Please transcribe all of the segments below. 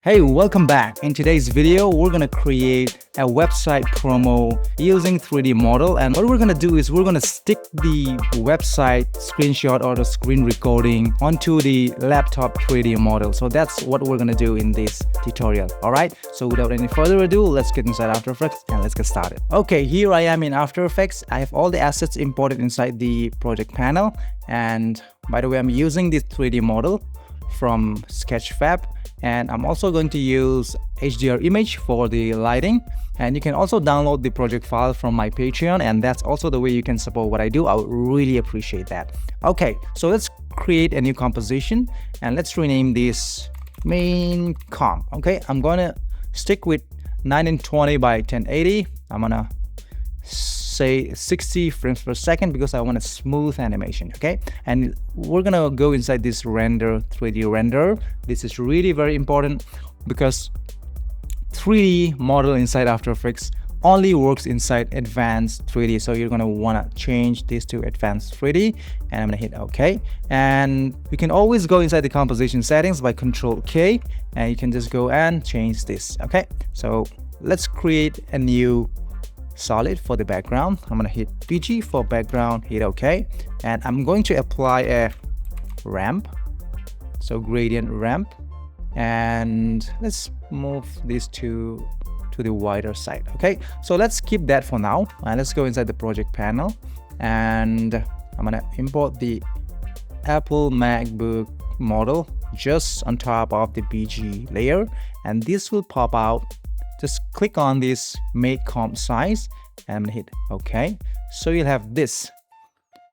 Hey, welcome back. In today's video, we're gonna create a website promo using 3D model. And what we're gonna do is we're gonna stick the website screenshot or the screen recording onto the laptop 3D model. So that's what we're gonna do in this tutorial. All right. So without any further ado, let's get inside After Effects and let's get started. Okay, here I am in After Effects. I have all the assets imported inside the project panel. And by the way, I'm using this 3D model from Sketchfab, and I'm also going to use HDR image for the lighting. And you can also download the project file from my Patreon, and that's also the way you can support what I do. I would really appreciate that. Okay, so let's create a new composition and let's rename this main comp. Okay, I'm gonna stick with 1920 by 1080. I'm gonna say 60 frames per second because I want a smooth animation. Okay, and we're gonna go inside this render, 3D render. This is really very important because 3D model inside After Effects only works inside advanced 3D. So you're gonna wanna change this to advanced 3D, and I'm gonna hit OK. And you can always go inside the composition settings by Control K, and you can just go and change this. Okay, so let's create a new solid for the background. I'm gonna hit PG for background, hit OK, and I'm going to apply a ramp, so gradient ramp, and let's move this to the wider side. Okay, so let's keep that for now, and let's go inside the project panel, and I'm gonna import the Apple MacBook model just on top of the BG layer, and this will pop out. Just click on this make comp size and I'm gonna hit OK. So you'll have this.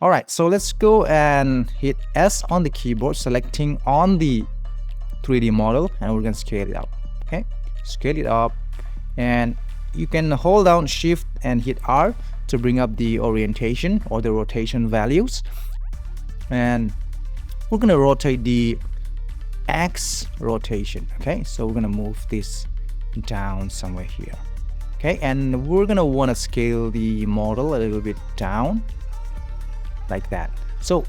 All right, so let's go and hit S on the keyboard, selecting on the 3D model, and we're gonna scale it up. Okay, scale it up, and you can hold down Shift and hit R to bring up the orientation or the rotation values. And we're gonna rotate the X rotation. Okay, so we're gonna move this down somewhere here. Okay, and we're gonna want to scale the model a little bit down like that. So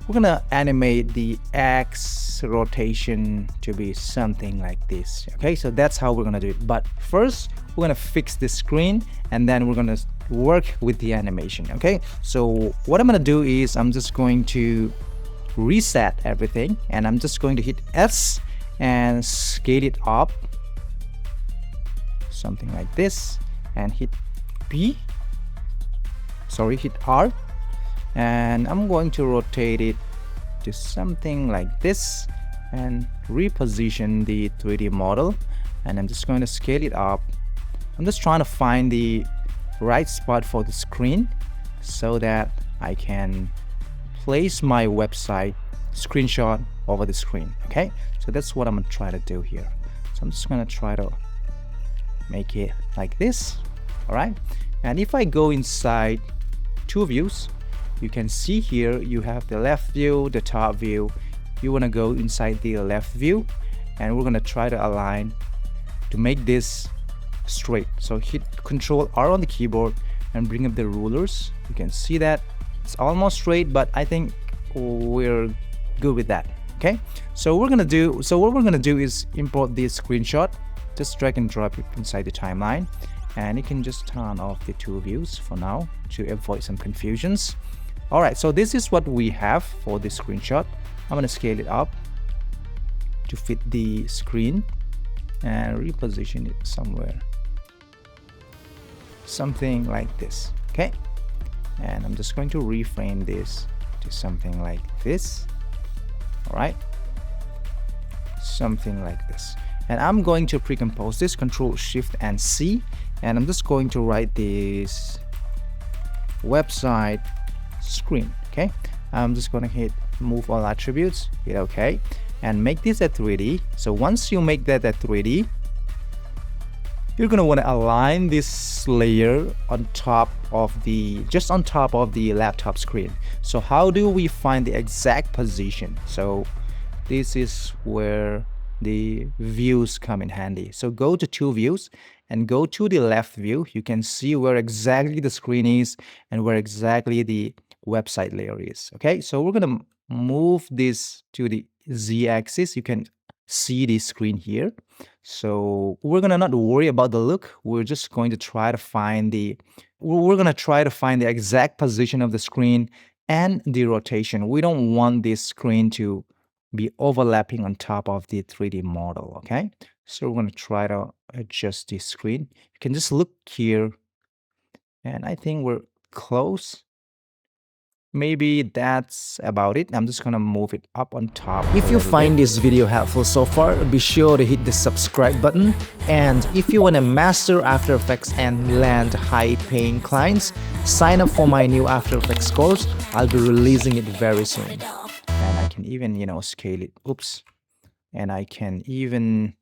we're gonna animate the X rotation to be something like this. Okay, so that's how we're gonna do it. But first we're gonna fix the screen, and then we're gonna work with the animation. Okay, so what I'm gonna do is I'm just going to reset everything, and I'm just going to hit S and scale it up something like this, and hit hit R, and I'm going to rotate it to something like this and reposition the 3D model, and I'm just going to scale it up. I'm just trying to find the right spot for the screen so that I can place my website screenshot over the screen. Okay, so that's what I'm gonna try to do here. So I'm just gonna try to make it like this. All right, and if I go inside two views, you can see here you have the left view, the top view. You want to go inside the left view, and we're going to try to align to make this straight. So hit Control R on the keyboard and bring up the rulers. You can see that it's almost straight, but I think we're good with that. Okay, so what we're gonna do is import this screenshot. Just drag and drop it inside the timeline, and you can just turn off the two views for now to avoid some confusions. All right, so this is what we have for this screenshot. I'm going to scale it up to fit the screen and reposition it something like this. Okay, and I'm just going to reframe this to something like this. All right, something like this. And I'm going to pre-compose this, Control Shift and C, and I'm just going to write this website screen. Okay, I'm just going to hit move all attributes, hit OK, and make this a 3D. So once you make that a 3D, you're going to want to align this layer on top of the laptop screen. So how do we find the exact position? So this is where the views come in handy. So go to two views and go to the left view. You can see where exactly the screen is and where exactly the website layer is. Okay, so we're gonna move this to the Z axis. You can see the screen here. So we're gonna not worry about the look. We're just going to try to find the exact position of the screen and the rotation. We don't want this screen to be overlapping on top of the 3D model, okay? So we're gonna try to adjust the screen. You can just look here, and I think we're close. Maybe that's about it. I'm just gonna move it up on top. If you find this video helpful so far, be sure to hit the subscribe button. And if you want to master After Effects and land high-paying clients, sign up for my new After Effects course. I'll be releasing it very soon. And I can even, scale it. Oops. And I can even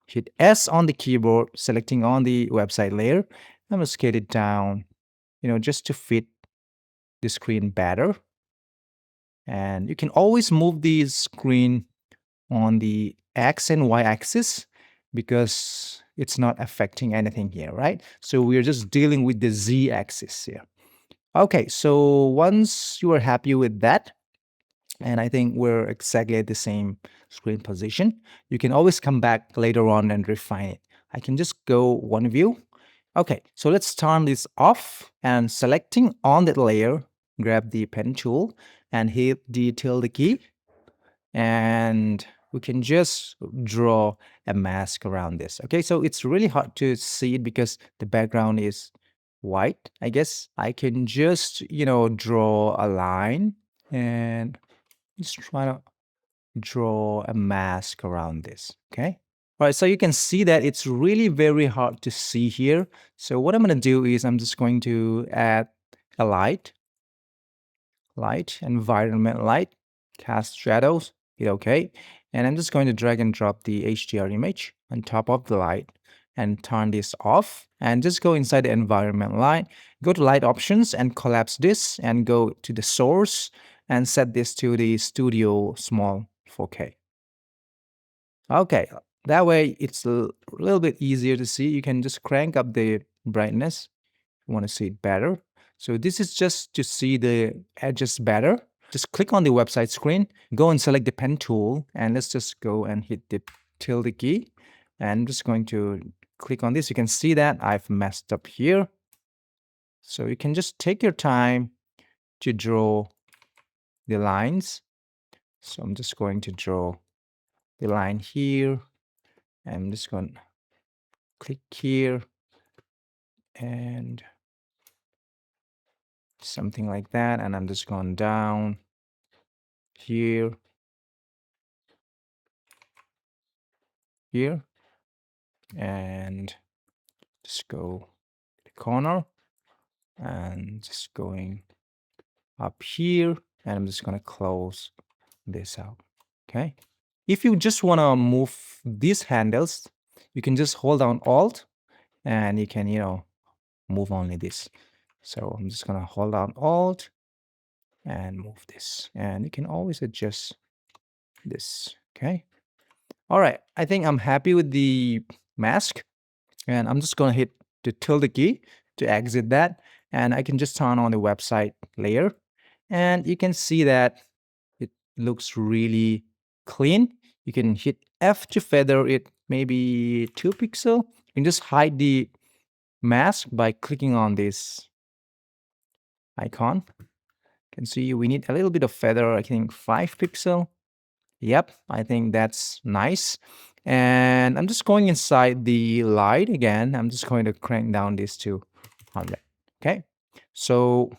hit S on the keyboard, selecting on the website layer. I'm gonna scale it down, just to fit the screen better. And you can always move the screen on the X and Y axis because it's not affecting anything here, right? So we're just dealing with the Z axis here. Okay, so once you are happy with that, and I think we're exactly at the same screen position, you can always come back later on and refine it. I can just go one view. Okay, so let's turn this off, and selecting on that layer, grab the pen tool and hit the tilde key, and we can just draw a mask around this. Okay, so it's really hard to see it because the background is white. I guess I can just, draw a line and just try to draw a mask around this. Okay. All right, so you can see that it's really very hard to see here. So what I'm going to do is I'm just going to add a light, environment light, cast shadows, hit OK. And I'm just going to drag and drop the HDR image on top of the light and turn this off. And just go inside the environment light, go to light options and collapse this and go to the source and set this to the studio small 4K. Okay, that way it's a little bit easier to see. You can just crank up the brightness if you want to see it better. So this is just to see the edges better. Just click on the website screen, go and select the pen tool, and let's just go and hit the tilde key. And I'm just going to click on this. You can see that I've messed up here. So you can just take your time to draw the lines. So I'm just going to draw the line here. I'm just going to click here and something like that. And I'm just going down here, and just go to the corner and just going up here. And I'm just going to close this out. Okay. If you just want to move these handles, you can just hold down Alt and you can, move only this. So I'm just going to hold down Alt and move this. And you can always adjust this. Okay. All right. I think I'm happy with the mask. And I'm just going to hit the tilde key to exit that. And I can just turn on the website layer. And you can see that it looks really clean. You can hit F to feather it, maybe 2 pixels. You can just hide the mask by clicking on this icon. You can see we need a little bit of feather, I think 5 pixels. Yep, I think that's nice. And I'm just going inside the light again. I'm just going to crank down this to 100. Okay, so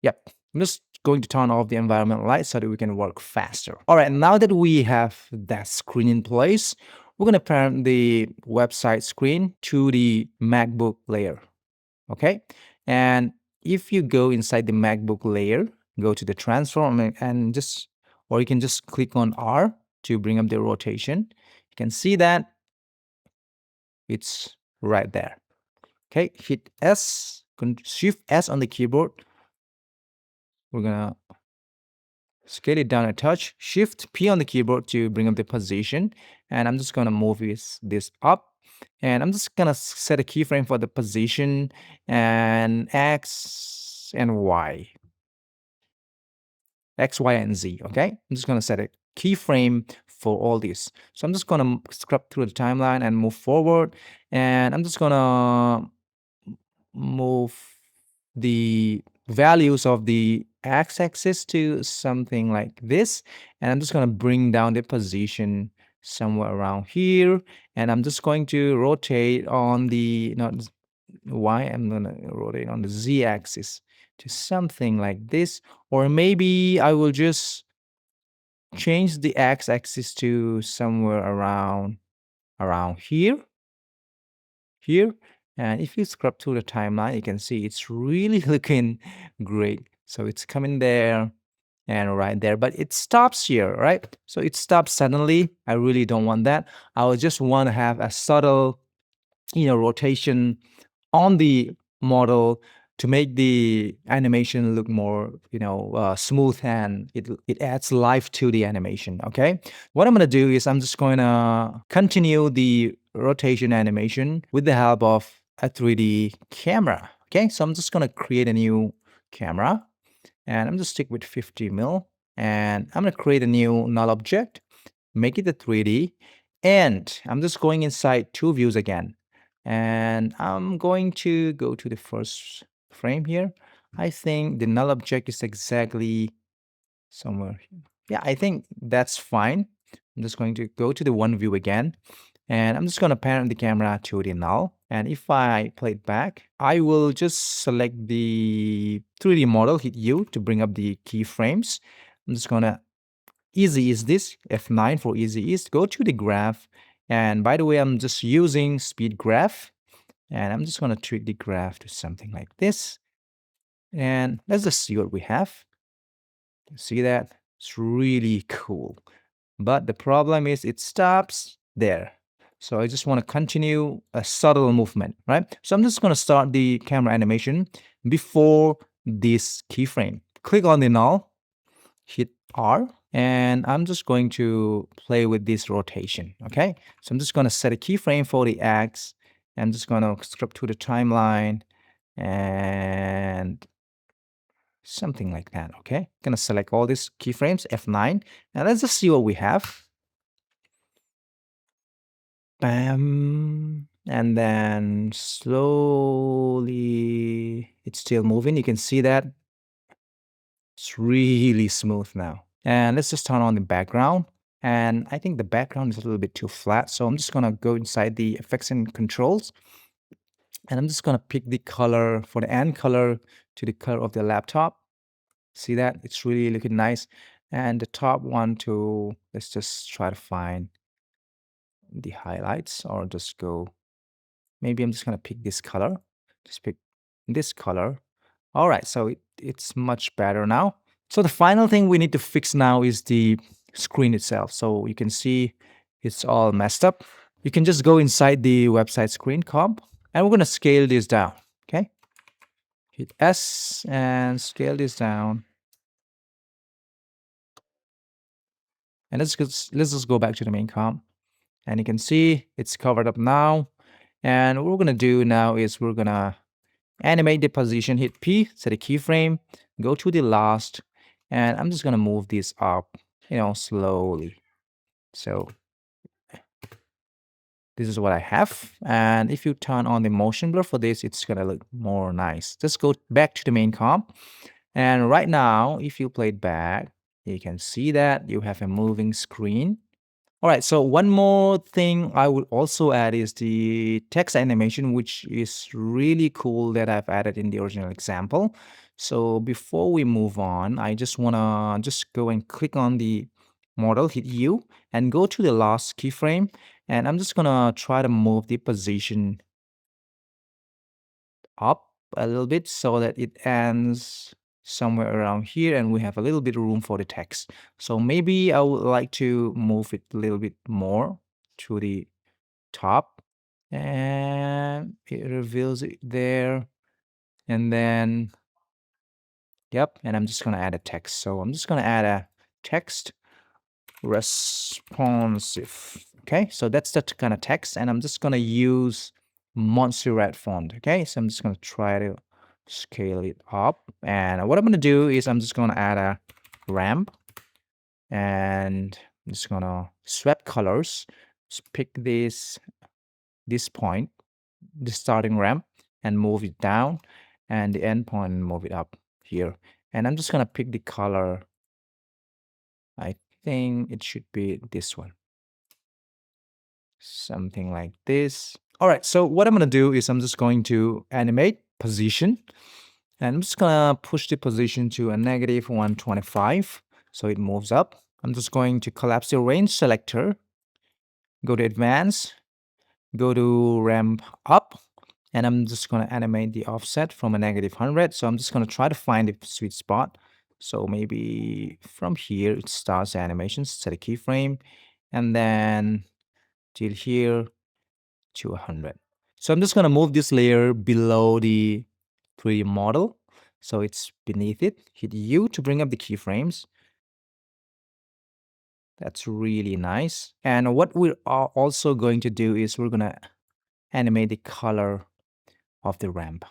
yep, I'm just going to turn off the environment light so that we can work faster. All right, now that we have that screen in place, we're going to parent the website screen to the MacBook layer. Okay, and if you go inside the MacBook layer, go to the transform and or you can just click on R to bring up the rotation. You can see that it's right there. Okay, hit S, Shift S on the keyboard. We're gonna scale it down a touch, Shift P on the keyboard to bring up the position. And I'm just gonna move this up. And I'm just gonna set a keyframe for the position and X, Y, and Z, okay? I'm just gonna set a keyframe for all this. So I'm just gonna scrub through the timeline and move forward, and I'm just gonna move the values of the x-axis to something like this, and I'm just going to bring down the position somewhere around here, and I'm just going to rotate on the not y, I'm going to rotate on the z-axis to something like this, or maybe I will just change the x-axis to somewhere around here. And if you scrub through the timeline, you can see it's really looking great. So it's coming there and right there, but it stops here, right? So it stops suddenly. I really don't want that. I would just want to have a subtle, rotation on the model to make the animation look more, smooth, and it adds life to the animation. Okay, what I'm gonna do is I'm just going to continue the rotation animation with the help of a 3D camera. Okay, so I'm just gonna create a new camera, and I'm just stick with 50 mil, and I'm gonna create a new null object, make it a 3D, and I'm just going inside two views again. And I'm going to go to the first frame here. I think the null object is exactly somewhere here. Yeah, I think that's fine. I'm just going to go to the one view again, and I'm just going to parent the camera to the null. And if I play it back, I will just select the 3D model, hit U to bring up the keyframes. I'm just going to easy ease this, F9 for easy ease, go to the graph. And by the way, I'm just using speed graph, and I'm just going to tweak the graph to something like this. And let's just see what we have. See that? It's really cool. But the problem is it stops there. So I just want to continue a subtle movement, right? So I'm just going to start the camera animation before this keyframe. Click on the null, hit R, and I'm just going to play with this rotation. Okay, so I'm just going to set a keyframe for the X. I'm just going to scrub to the timeline and something like that. Okay, gonna select all these keyframes, F9, and let's just see what we have. Bam. And then slowly it's still moving. You can see that it's really smooth now. And let's just turn on the background. And I think the background is a little bit too flat. So I'm just going to go inside the effects and controls. And I'm just going to pick the color for the end color to the color of the laptop. See that? It's really looking nice. And the top one to, let's just try to find the highlights, or just go, maybe I'm just going to pick this color. Just pick this color. All right, so it's much better now. So the final thing we need to fix now is the screen itself. So you can see it's all messed up. You can just go inside the website screen comp, and we're going to scale this down. Okay, hit S and scale this down. And let's just go back to the main comp, and you can see it's covered up now. And what we're going to do now is we're going to animate the position, hit P, set a keyframe, go to the last, and I'm just going to move this up, slowly. So this is what I have. And if you turn on the motion blur for this, it's going to look more nice. Just go back to the main comp. And right now, if you play it back, you can see that you have a moving screen. All right, so one more thing I would also add is the text animation, which is really cool that I've added in the original example. So before we move on, I just want to just go and click on the model, hit U, and go to the last keyframe. And I'm just going to try to move the position up a little bit so that it ends somewhere around here, and we have a little bit of room for the text. So maybe I would like to move it a little bit more to the top, and it reveals it there. And then, yep, and I'm just going to add a text. So I'm just going to add a text responsive. Okay, so that's the kind of text, and I'm just going to use Montserrat font. Okay, so I'm just going to try to scale it up, and what I'm going to do is I'm just going to add a ramp. And I'm just gonna swap colors. Just pick this point, the starting ramp, and move it down, and the end point, and move it up here. And I'm just gonna pick the color. I think it should be this one, something like this. All right, so what I'm gonna do is I'm just going to animate position, and I'm just gonna push the position to a negative 125 so it moves up. I'm just going to collapse the range selector, go to advanced, go to ramp up, and I'm just going to animate the offset from a negative 100. So I'm just going to try to find the sweet spot. So maybe from here it starts the animation, set a keyframe, and then till here to 100. So I'm just going to move this layer below the 3D model, so it's beneath it. Hit U to bring up the keyframes. That's really nice. And what we are also going to do is we're going to animate the color of the ramp.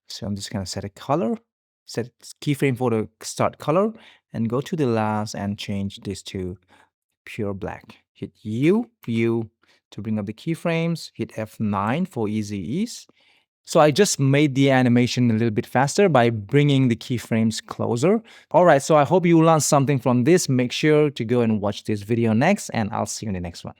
So I'm just going to set a color, set keyframe for the start color, and go to the last and change this to pure black. Hit U to bring up the keyframes, hit F9 for easy ease. So I just made the animation a little bit faster by bringing the keyframes closer. All right, so I hope you learned something from this. Make sure to go and watch this video next, and I'll see you in the next one.